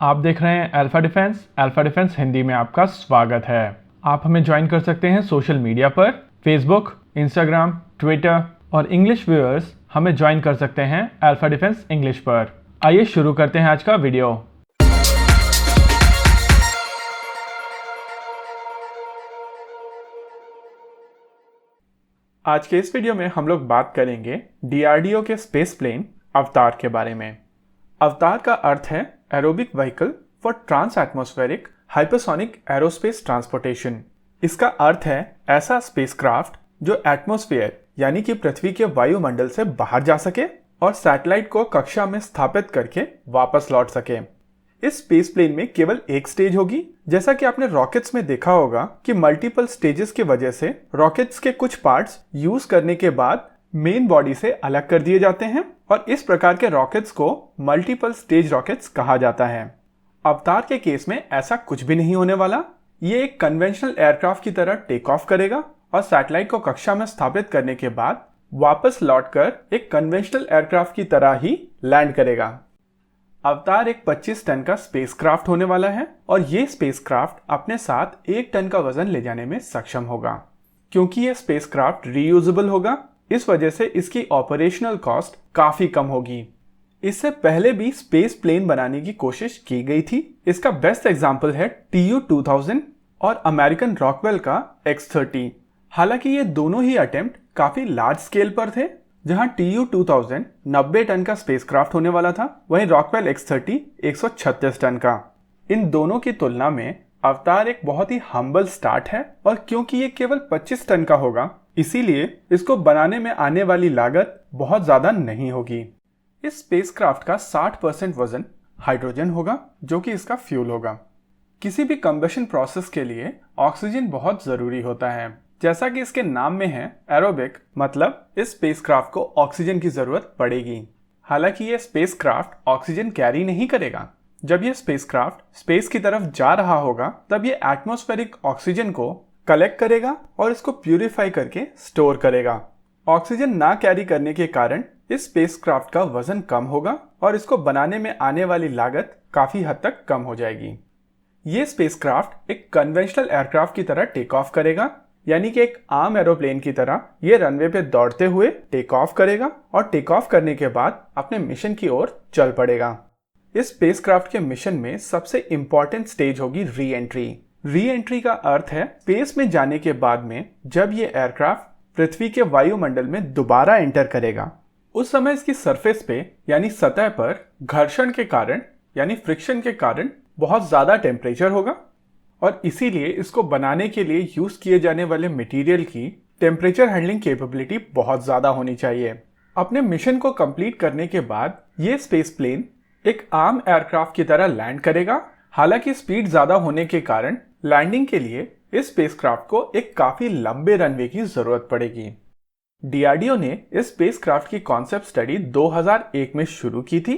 आप देख रहे हैं अल्फा डिफेंस हिंदी में आपका स्वागत है। आप हमें ज्वाइन कर सकते हैं सोशल मीडिया पर, फेसबुक, इंस्टाग्राम, ट्विटर और इंग्लिश व्यूअर्स हमें ज्वाइन कर सकते हैं अल्फा डिफेंस इंग्लिश पर। आइए शुरू करते हैं आज का वीडियो। आज के इस वीडियो में हम लोग बात करेंगे डीआरडीओ के स्पेस प्लेन अवतार के बारे में। अवतार का अर्थ है aerobic vehicle for trans atmospheric hypersonic aerospace transportation. इसका अर्थ है ऐसा स्पेसक्राफ्ट जो एटमॉस्फेयर यानी कि पृथ्वी के वायुमंडल से बाहर जा सके और सैटेलाइट को कक्षा में स्थापित करके वापस लौट सके। इस स्पेस प्लेन में केवल एक स्टेज होगी। जैसा कि आपने रॉकेट्स में देखा होगा कि मल्टीपल स्टेजेस की वजह से रॉकेट्स के कुछ पार्ट्स यूज करने के बाद मेन बॉडी से अलग कर दिए जाते हैं और इस प्रकार के रॉकेट्स को मल्टीपल स्टेज रॉकेट्स कहा जाता है। अवतार के केस में ऐसा कुछ भी नहीं होने वाला। ये एक कन्वेंशनल एयरक्राफ्ट की तरह टेक ऑफ करेगा और सैटेलाइट को कक्षा में स्थापित करने के बाद वापस लौटकर एक कन्वेंशनल एयरक्राफ्ट की तरह ही लैंड करेगा। अवतार एक 25 टन का स्पेसक्राफ्ट होने वाला है और ये स्पेसक्राफ्ट अपने साथ 1 टन का वजन ले जाने में सक्षम होगा। क्योंकि ये स्पेसक्राफ्ट रीयूजेबल होगा, इस वजह से इसकी ऑपरेशनल कॉस्ट काफी कम होगी। इससे पहले भी स्पेस प्लेन बनाने की कोशिश की गई थी। इसका बेस्ट एग्जांपल है TU-2000 और अमेरिकन रॉकवेल का X-30। हालांकि ये दोनों ही अटेम्प्ट काफी लार्ज स्केल पर थे। जहां TU-2000 90 टन का स्पेसक्राफ्ट होने वाला था, वहीं रॉकवेल X-30 136 टन का। इन दोनों की तुलना में अवतार एक बहुत ही हम्बल स्टार्ट है और क्योंकि ये केवल 25 टन का होगा, इसीलिए इसको बनाने में आने वाली लागत बहुत ज्यादा नहीं होगी। इस स्पेसक्राफ्ट का 60% वजन हाइड्रोजन होगा, जो कि इसका फ्यूल होगा। किसी भी कंबशन प्रोसेस के लिए ऑक्सीजन बहुत जरूरी होता है। जैसा कि इसके नाम में है एरोबिक, मतलब इस स्पेसक्राफ्ट को ऑक्सीजन की जरूरत पड़ेगी। हालांकि ये स्पेसक्राफ्ट ऑक्सीजन कैरी नहीं करेगा। जब ये स्पेसक्राफ्ट स्पेस की तरफ जा रहा होगा, तब ये एटमॉस्फेरिक ऑक्सीजन को कलेक्ट करेगा और इसको प्यूरिफाई करके स्टोर करेगा। ऑक्सीजन ना कैरी करने के कारण इस स्पेसक्राफ्ट का वजन कम होगा और इसको बनाने में आने वाली लागत काफी हद तक कम हो जाएगी। ये स्पेसक्राफ्ट एक कन्वेंशनल एयरक्राफ्ट की तरह टेक ऑफ करेगा, यानी कि एक आम एरोप्लेन की तरह ये रनवे पे दौड़ते हुए टेक ऑफ करेगा और टेक ऑफ करने के बाद अपने मिशन की ओर चल पड़ेगा। इस स्पेसक्राफ्ट के मिशन में सबसे इंपॉर्टेंट स्टेज होगी री एंट्री। री एंट्री का अर्थ है स्पेस में जाने के बाद में जब ये एयरक्राफ्ट पृथ्वी के वायुमंडल में दोबारा एंटर करेगा, उस समय इसकी सरफेस पे यानी सतह पर घर्षण के कारण यानी फ्रिक्शन के कारण बहुत ज्यादा टेम्परेचर होगा और इसीलिए इसको बनाने के लिए यूज किए जाने वाले मटेरियल की टेम्परेचर हैंडलिंग कैपेबिलिटी बहुत ज्यादा होनी चाहिए। अपने मिशन को कंप्लीट करने के बाद ये स्पेस प्लेन एक आम एयरक्राफ्ट की तरह लैंड करेगा। हालांकि स्पीड ज्यादा होने के कारण लैंडिंग के लिए इस स्पेसक्राफ्ट को एक काफी लंबे रनवे की जरूरत पड़ेगी। डीआरडीओ ने इस स्पेसक्राफ्ट की कॉन्सेप्ट स्टडी 2001 में शुरू की थी।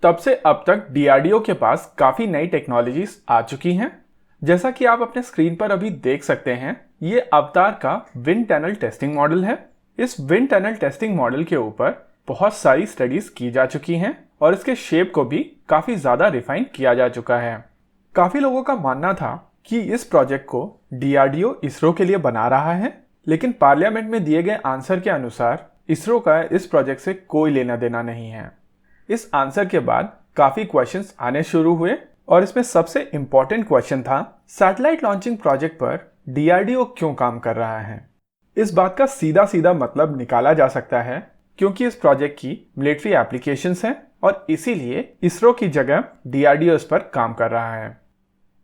तब से अब तक डीआरडीओ के पास काफी नई टेक्नोलॉजीज आ चुकी हैं। जैसा कि आप अपने स्क्रीन पर अभी देख सकते हैं, ये अवतार का विंड टनल टेस्टिंग मॉडल है। इस विंड टनल टेस्टिंग मॉडल के ऊपर बहुत सारी स्टडीज की जा चुकी हैं और इसके शेप को भी काफी ज्यादा रिफाइन किया जा चुका है। काफी लोगों का मानना था कि इस प्रोजेक्ट को डीआरडीओ इसरो के लिए बना रहा है, लेकिन पार्लियामेंट में दिए गए आंसर के अनुसार इसरो का इस प्रोजेक्ट से कोई लेना देना नहीं है। इस आंसर के बाद काफी क्वेश्चंस आने शुरू हुए और इसमें सबसे इंपॉर्टेंट क्वेश्चन था, सैटेलाइट लॉन्चिंग प्रोजेक्ट पर डीआरडीओ क्यों काम कर रहा है। इस बात का सीधा सीधा मतलब निकाला जा सकता है क्योंकि इस प्रोजेक्ट की मिलिट्री एप्लीकेशंस हैं और इसीलिए इसरो की जगह डीआरडीओ इस पर काम कर रहा है।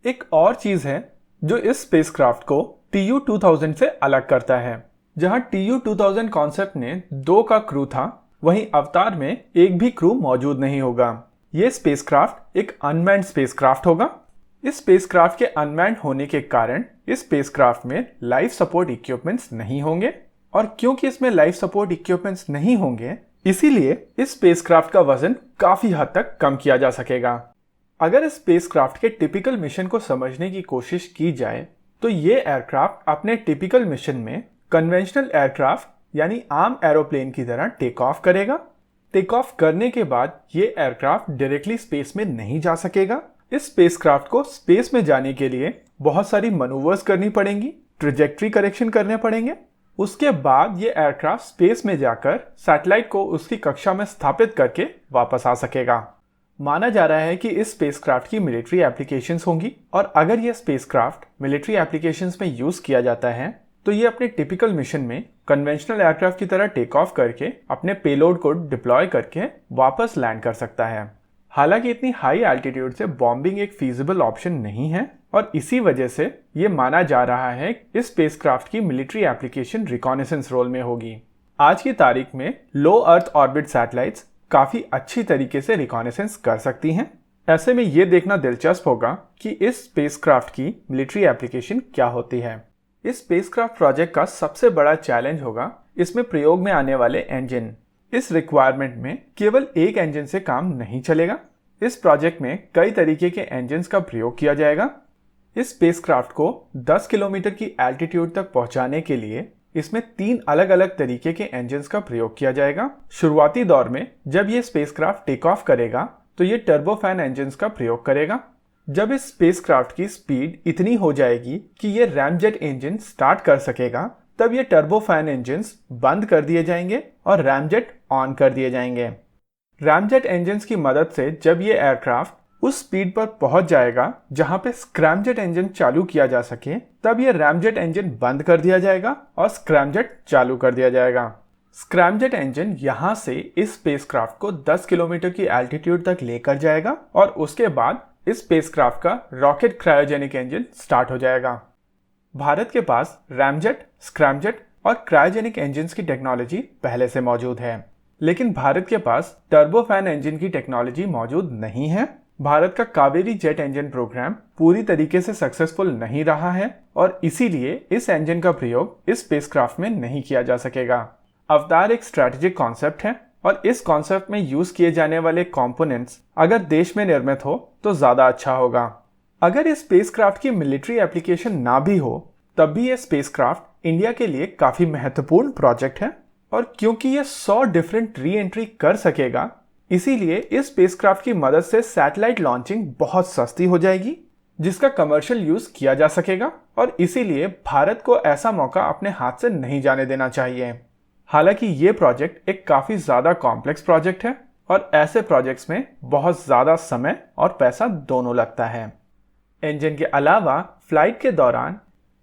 एक और चीज है जो इस स्पेसक्राफ्ट को TU-2000 से अलग करता है। जहां TU-2000 कॉन्सेप्ट में 2 का क्रू था, वहीं अवतार में एक भी क्रू मौजूद नहीं होगा। ये स्पेसक्राफ्ट एक अनमैन्ड स्पेसक्राफ्ट होगा। इस स्पेसक्राफ्ट के अनमैन्ड होने के कारण इस स्पेसक्राफ्ट में लाइफ सपोर्ट इक्विपमेंट्स नहीं होंगे और क्योंकि इसमें लाइफ सपोर्ट इक्विपमेंट्स नहीं होंगे, इसीलिए इस स्पेसक्राफ्ट का वजन काफी हद तक कम किया जा सकेगा। अगर इस स्पेसक्राफ्ट के टिपिकल मिशन को समझने की कोशिश की जाए तो ये एयरक्राफ्ट अपने टिपिकल मिशन में कन्वेंशनल एयरक्राफ्ट यानी आम एरोप्लेन की तरह टेक ऑफ करेगा। टेक ऑफ करने के बाद ये एयरक्राफ्ट डायरेक्टली स्पेस में नहीं जा सकेगा, इस स्पेसक्राफ्ट को स्पेस में जाने के लिए बहुत सारी मनूवर्स करनी पड़ेंगी, ट्रेजेक्ट्री करेक्शन करने पड़ेंगे। उसके बाद ये एयरक्राफ्ट स्पेस में जाकर सैटेलाइट को उसकी कक्षा में स्थापित करके वापस आ सकेगा। माना जा रहा है कि इस स्पेसक्राफ्ट की मिलिट्री एप्लीकेशंस होंगी, और अगर ये स्पेसक्राफ्ट मिलिट्री एप्लीकेशंस में यूज किया जाता है तो ये अपने टिपिकल मिशन में कन्वेंशनल एयरक्राफ्ट की तरह टेक ऑफ करके अपने पेलोड को डिप्लॉय करके वापस लैंड कर सकता है। हालांकि इतनी हाई एल्टीट्यूड से बॉम्बिंग एक फीजिबल ऑप्शन नहीं है, और इसी वजह से ये माना जा रहा है इस स्पेसक्राफ्ट की मिलिट्री एप्लीकेशन रिकॉनेसेंस रोल में होगी। आज की तारीख में लो अर्थ ऑर्बिट सैटेलाइट्स काफी अच्छी तरीके से रिकॉनेसेंस कर सकती हैं। ऐसे में ये देखना दिलचस्प होगा कि इस स्पेसक्राफ्ट की मिलिट्री एप्लीकेशन क्या होती है। इस स्पेसक्राफ्ट प्रोजेक्ट का सबसे बड़ा चैलेंज होगा इसमें प्रयोग में आने वाले इंजन। इस रिक्वायरमेंट में केवल एक इंजन से काम नहीं चलेगा। इस प्रोजेक्ट में कई तरीके के इंजन्स का प्रयोग किया जाएगा। इस स्पेसक्राफ्ट को 10 किलोमीटर की एल्टीट्यूड तक पहुंचाने के लिए इसमें 3 अलग अलग तरीके के इंजन्स का प्रयोग किया जाएगा। शुरुआती दौर में जब ये स्पेसक्राफ्ट टेक ऑफ करेगा तो ये टर्बोफैन इंजन्स का प्रयोग करेगा। जब इस स्पेसक्राफ्ट की स्पीड इतनी हो जाएगी कि ये रैमजेट इंजन स्टार्ट कर सकेगा, तब ये टर्बोफैन इंजन्स बंद कर दिए जाएंगे और रैमजेट ऑन कर दिए जाएंगे। रैमजेट इंजन्स की मदद से जब ये एयरक्राफ्ट उस स्पीड पर पहुंच जाएगा जहां पे स्क्रैमजेट इंजन चालू किया जा सके, तब ये रैमजेट इंजन बंद कर दिया जाएगा और स्क्रैमजेट चालू कर दिया जाएगा। स्क्रैमजेट इंजन यहां से इस स्पेसक्राफ्ट को 10 किलोमीटर की एल्टीट्यूड तक लेकर जाएगा, और उसके बाद इस स्पेसक्राफ्ट का रॉकेट क्रायोजेनिक इंजन स्टार्ट हो जाएगा। भारत के पास रैमजेट, स्क्रैमजेट और क्रायोजेनिक इंजन्स की टेक्नोलॉजी पहले से मौजूद है, लेकिन भारत के पास टर्बोफैन इंजन की टेक्नोलॉजी मौजूद नहीं है। भारत का कावेरी जेट इंजन प्रोग्राम पूरी तरीके से सक्सेसफुल नहीं रहा है, और इसीलिए इस इंजन का प्रयोग इस स्पेसक्राफ्ट में नहीं किया जा सकेगा। अवतार एक स्ट्रैटेजिक कॉन्सेप्ट है, और इस कॉन्सेप्ट में यूज किए जाने वाले कंपोनेंट्स अगर देश में निर्मित हो तो ज्यादा अच्छा होगा। अगर इस स्पेसक्राफ्ट की मिलिट्री एप्लीकेशन ना भी हो, तब भी ये स्पेसक्राफ्ट इंडिया के लिए काफी महत्वपूर्ण प्रोजेक्ट है, और क्योंकि ये 100 डिफरेंट री एंट्री कर सकेगा, इसीलिए इस स्पेसक्राफ्ट की मदद से सैटेलाइट लॉन्चिंग बहुत सस्ती हो जाएगी, जिसका कमर्शियल यूज किया जा सकेगा, और इसीलिए भारत को ऐसा मौका अपने हाथ से नहीं जाने देना चाहिए। हालांकि ये प्रोजेक्ट एक काफी ज्यादा कॉम्प्लेक्स प्रोजेक्ट है, और ऐसे प्रोजेक्ट्स में बहुत ज्यादा समय और पैसा दोनों लगता है। इंजन के अलावा फ्लाइट के दौरान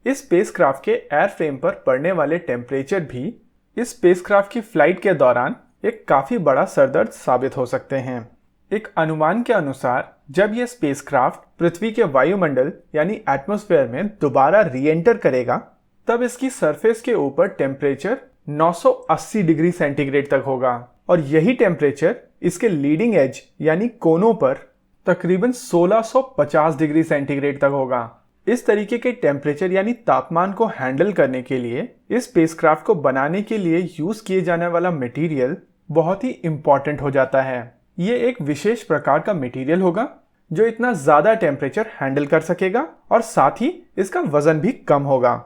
इस स्पेसक्राफ्ट के एयरफ्रेम पर पड़ने वाले टेम्परेचर भी इस स्पेसक्राफ्ट की फ्लाइट के दौरान एक काफी बड़ा सरदर्द साबित हो सकते हैं। एक अनुमान के अनुसार जब यह स्पेसक्राफ्ट पृथ्वी के वायुमंडल यानी एटमॉस्फेयर में दोबारा री एंटर करेगा, तब इसकी सरफेस के ऊपर टेम्परेचर 980 डिग्री सेंटीग्रेड तक होगा, और यही टेम्परेचर इसके लीडिंग एज यानी कोनों पर तकरीबन 1650 डिग्री सेंटीग्रेड तक होगा। इस तरीके के टेम्परेचर यानी तापमान को हैंडल करने के लिए इस स्पेसक्राफ्ट को बनाने के लिए यूज किए जाने वाला मटेरियल बहुत ही इंपॉर्टेंट हो जाता है। ये एक विशेष प्रकार का मटेरियल होगा जो इतना ज्यादा टेम्परेचर हैंडल कर सकेगा, और साथ ही इसका वजन भी कम होगा।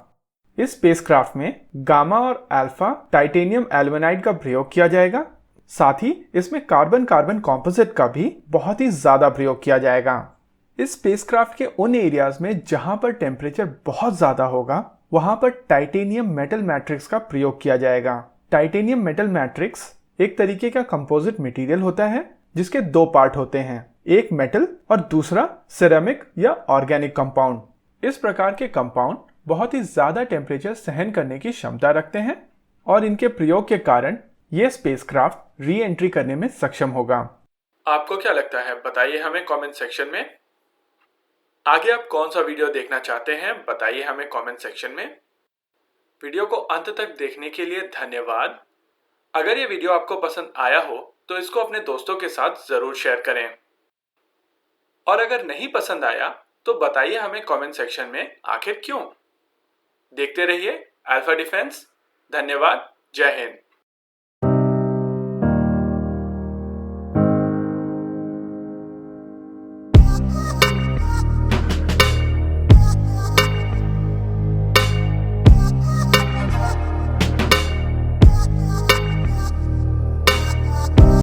इस स्पेसक्राफ्ट में गामा और अल्फा टाइटेनियम एल्यूमिनाइड का प्रयोग किया जाएगा। साथ ही इसमें कार्बन कार्बन कॉम्पोजिट का भी बहुत ही ज्यादा प्रयोग किया जाएगा। इस स्पेसक्राफ्ट के उन एरियाज में जहां पर टेम्परेचर बहुत ज्यादा होगा, वहां पर टाइटेनियम मेटल मैट्रिक्स का प्रयोग किया जाएगा। टाइटेनियम मेटल मैट्रिक्स एक तरीके का कंपोजिट मटेरियल होता है जिसके 2 पार्ट होते हैं, एक मेटल और दूसरा सिरेमिक या ऑर्गेनिक कंपाउंड। इस प्रकार के कंपाउंड बहुत ही ज्यादा टेम्परेचर सहन करने की क्षमता रखते हैं, और इनके प्रयोग के कारण यह स्पेसक्राफ्ट री एंट्री करने में सक्षम होगा। आपको क्या लगता है, बताइए हमें कमेंट सेक्शन में। आगे आप कौन सा वीडियो देखना चाहते हैं, बताइए हमें कमेंट सेक्शन में। वीडियो को अंत तक देखने के लिए धन्यवाद। अगर ये वीडियो आपको पसंद आया हो तो इसको अपने दोस्तों के साथ जरूर शेयर करें, और अगर नहीं पसंद आया तो बताइए हमें कमेंट सेक्शन में आखिर क्यों। देखते रहिए अल्फा डिफेंस। धन्यवाद। जय हिंद।